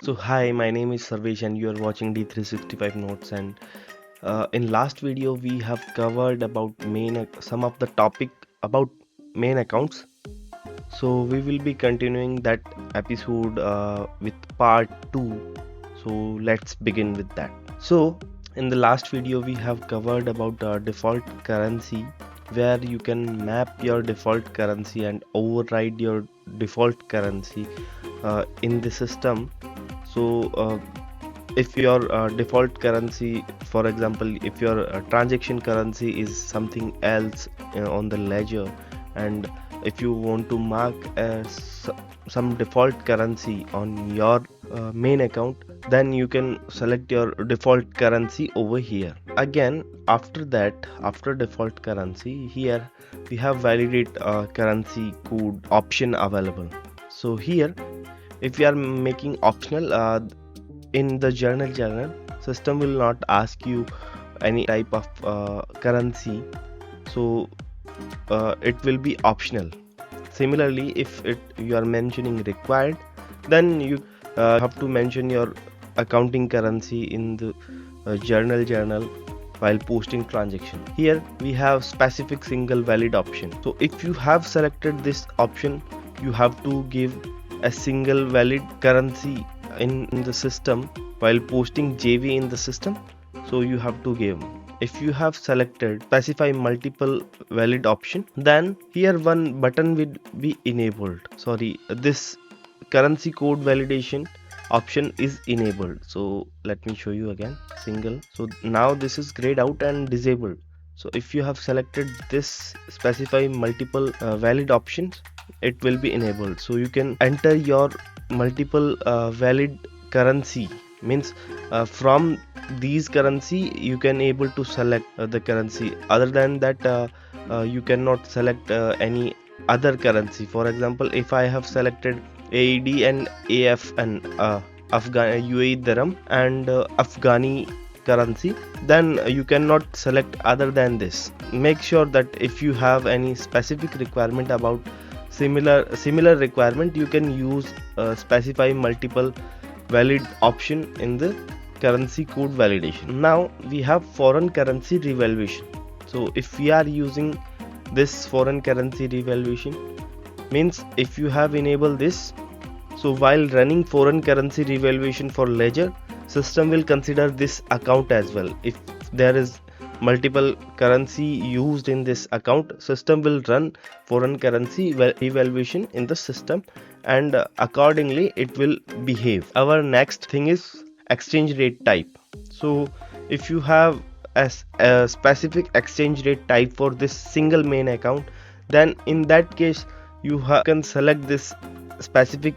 So hi, my name is Sarvesh and you are watching D365 Notes, and in last video we have covered about some of the topic about main accounts. So we will be continuing that episode with part 2. So let's begin with that. So in the last video we have covered about default currency, where you can map your default currency and override your default currency in the system. So if your default currency, for example, if your transaction currency is something else on the ledger, and if you want to mark some default currency on your main account, then you can select your default currency over here. Again, after that, after default currency, here we have validate currency code option available. So here, if we are making optional, in the journal, system will not ask you any type of currency, so it will be optional. Similarly, if you are mentioning required, then you have to mention your accounting currency in the journal while posting transaction. Here we have specific single valid option. So if you have selected this option, you have to give a single valid currency in the system while posting JV in the system. So you have to give. If you have selected specify multiple valid option, then here one button will be enabled. Sorry, this currency code validation option is enabled. So let me show you again. Single. So now this is grayed out and disabled. So if you have selected this specify multiple valid options, it will be enabled. So you can enter your multiple valid currency, means from these currency you can able to select the currency. Other than that, you cannot select any other currency. For example, if I have selected AED and AF and UAE dirham and Afghani currency, then you cannot select other than this. Make sure that if you have any specific requirement about similar requirement, you can use specify multiple valid option in the currency code validation. Now we have foreign currency revaluation. So if we are using this foreign currency revaluation, means if you have enabled this, so while running foreign currency revaluation for ledger, system will consider this account as well. If there is multiple currency used in this account, system will run foreign currency evaluation in the system, and accordingly it will behave. Our next thing is exchange rate type. So if you have a specific exchange rate type for this single main account, then in that case you can select this specific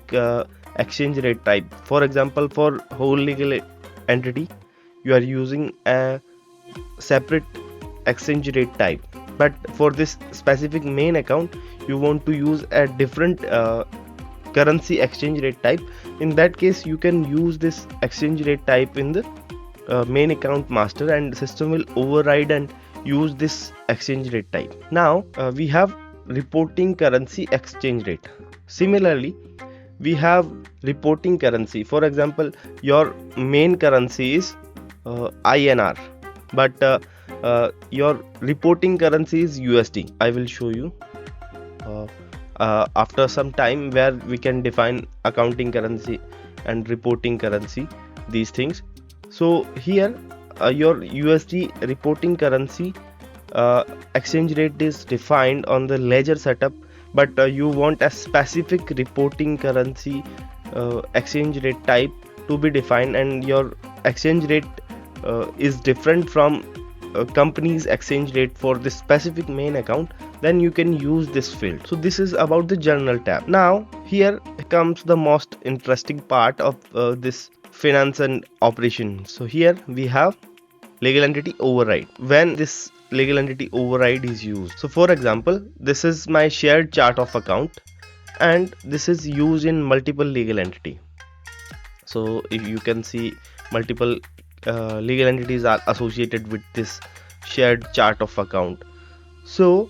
exchange rate type. For example, for whole legal entity you are using a separate exchange rate type, but for this specific main account you want to use a different currency exchange rate type. In that case you can use this exchange rate type in the main account master, and system will override and use this exchange rate type. Now we have reporting currency exchange rate. Similarly, we have reporting currency. For example, your main currency is INR, but your reporting currency is USD. I will show you after some time, where we can define accounting currency and reporting currency, these things. So here your USD reporting currency exchange rate is defined on the ledger setup, but you want a specific reporting currency exchange rate type to be defined, and your exchange rate is different from company's exchange rate for this specific main account, then you can use this field. So this is about the journal tab. Now here comes the most interesting part of this finance and operation. So here we have legal entity override. When this legal entity override is used, so for example, this is my shared chart of account and this is used in multiple legal entity. So if you can see, multiple legal entities are associated with this shared chart of account. So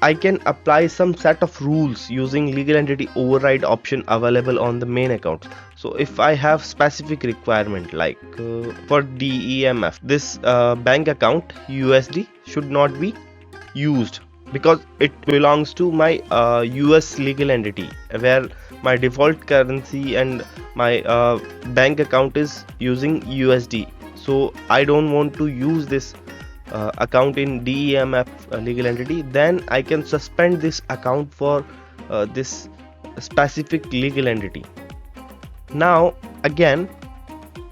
I can apply some set of rules using legal entity override option available on the main account. So if I have specific requirement like for DEMF, this bank account USD should not be used because it belongs to my US legal entity where my default currency and my bank account is using USD. So I don't want to use this account in DEMF legal entity. Then I can suspend this account for this specific legal entity. Now again,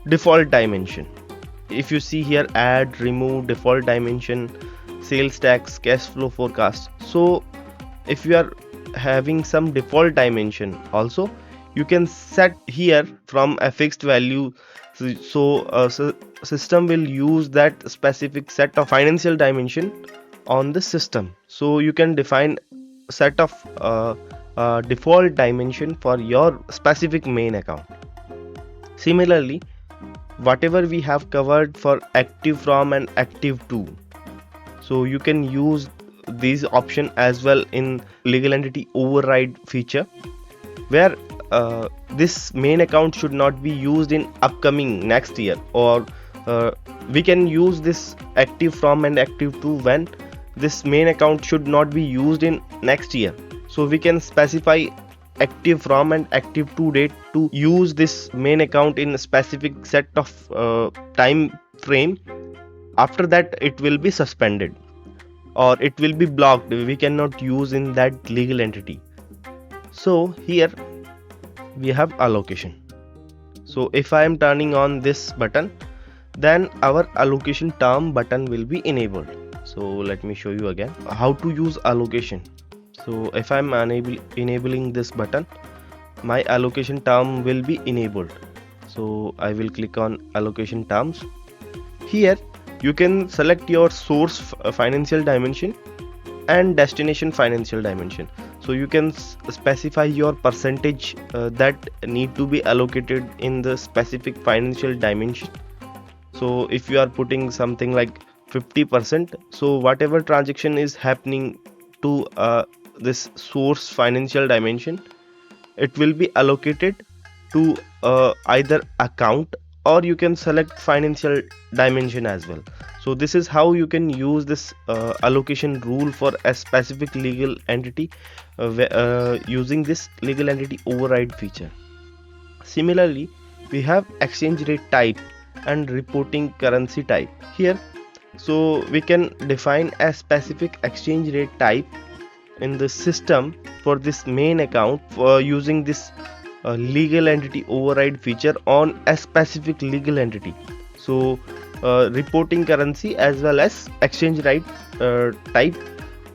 default dimension. If you see here, add, remove, default dimension, sales tax, cash flow forecast. So if you are having some default dimension also, you can set here from a fixed value. So system will use that specific set of financial dimension on the system. So you can define set of default dimension for your specific main account. Similarly, whatever we have covered for active from and active to, so you can use these option as well in legal entity override feature, where this main account should not be used in upcoming next year, or we can use this active from and active to when this main account should not be used in next year. So we can specify active from and active to date to use this main account in a specific set of time frame. After that it will be suspended or it will be blocked. We cannot use in that legal entity. So here we have allocation. So if I am turning on this button, then our allocation term button will be enabled. So let me show you again how to use allocation. So if I am enabling this button, my allocation term will be enabled. So I will click on allocation terms. Here you can select your source financial dimension and destination financial dimension. So you can specify your percentage that need to be allocated in the specific financial dimension. So if you are putting something like 50%, so whatever transaction is happening to this source financial dimension, it will be allocated to either account, or you can select financial dimension as well. So this is how you can use this allocation rule for a specific legal entity using this legal entity override feature. Similarly, we have exchange rate type and reporting currency type here. So we can define a specific exchange rate type in the system for this main account for using this legal entity override feature on a specific legal entity. So reporting currency as well as exchange rate type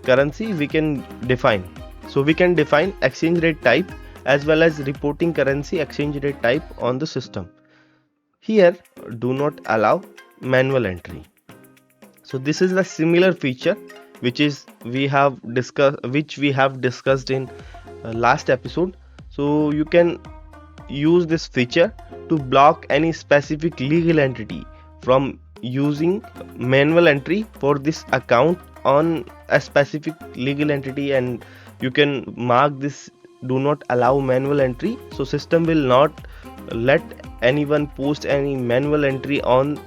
currency we can define. So we can define exchange rate type as well as reporting currency exchange rate type on the system. Here do not allow manual entry. So this is the similar feature which we have discussed in last episode. So you can use this feature to block any specific legal entity from using manual entry for this account on a specific legal entity, and you can mark this do not allow manual entry. So system will not let anyone post any manual entry on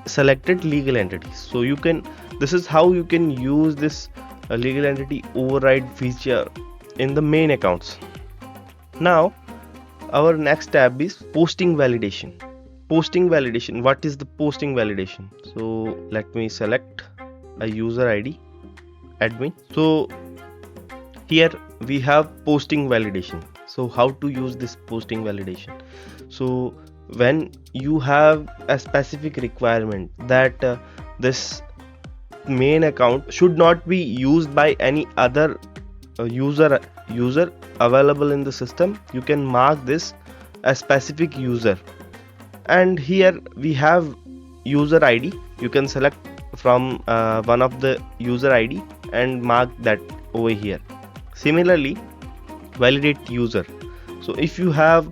selected legal entities. So you can, this is how you can use this legal entity override feature in the main accounts. Now our next tab is posting validation. Posting validation, what is the posting validation? So let me select a user ID admin. So here we have posting validation. So how to use this posting validation? So when you have a specific requirement that this main account should not be used by any other user available in the system, you can mark this a specific user. And here we have user ID. You can select from one of the user ID and mark that over here. Similarly, validate user. So if you have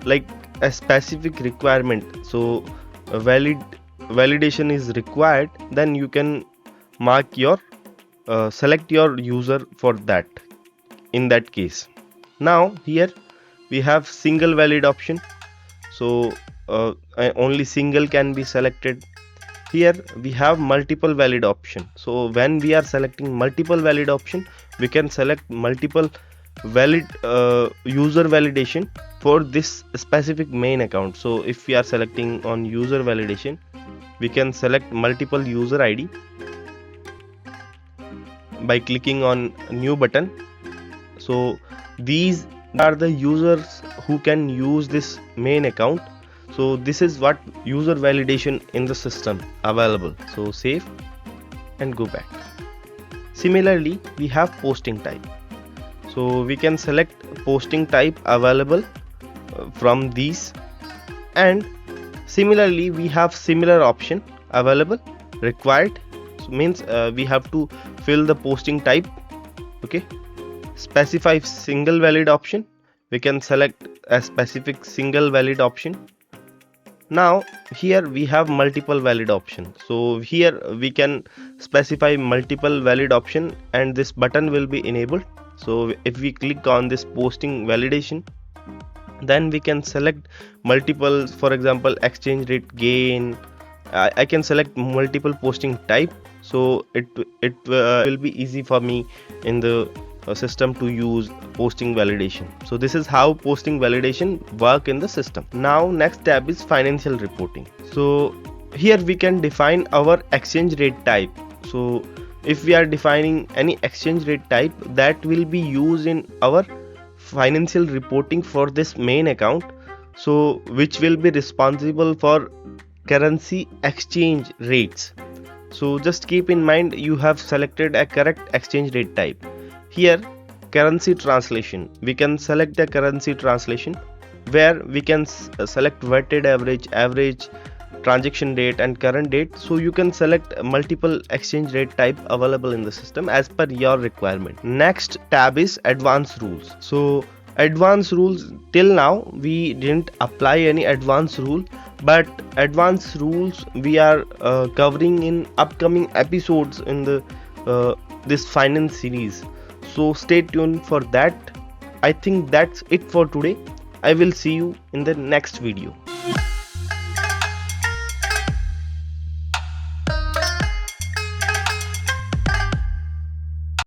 like a specific requirement, so a validation is required, then you can mark your select your user for that in that case. Now here we have single valid option, so only single can be selected. Here we have multiple valid option, so when we are selecting multiple valid option, we can select multiple valid user validation for this specific main account. So if we are selecting on user validation, we can select multiple user ID by clicking on new button. So these are the users who can use this main account. So this is what user validation in the system available. So save and go back. Similarly, we have posting type, so we can select posting type available from these, and similarly we have similar option available required. So means we have to fill the posting type. Okay, specify single valid option, we can select a specific single valid option. Now here we have multiple valid option, so here we can specify multiple valid option and this button will be enabled. So if we click on this posting validation, then we can select multiple, for example exchange rate gain. I can select multiple posting type, so it will be easy for me in the system to use posting validation. So this is how posting validation work in the system. Now next tab is financial reporting. So here we can define our exchange rate type. So if we are defining any exchange rate type, that will be used in our financial reporting for this main account, so which will be responsible for currency exchange rates. So just keep in mind you have selected a correct exchange rate type. Here currency translation, we can select the currency translation where we can select weighted average, average, transaction date and current date. So you can select multiple exchange rate type available in the system as per your requirement. Next tab is advanced rules. So advanced rules, till now we didn't apply any advanced rule, but advanced rules we are covering in upcoming episodes in the this finance series. So stay tuned for that. I think that's it for today. I will see you in the next video.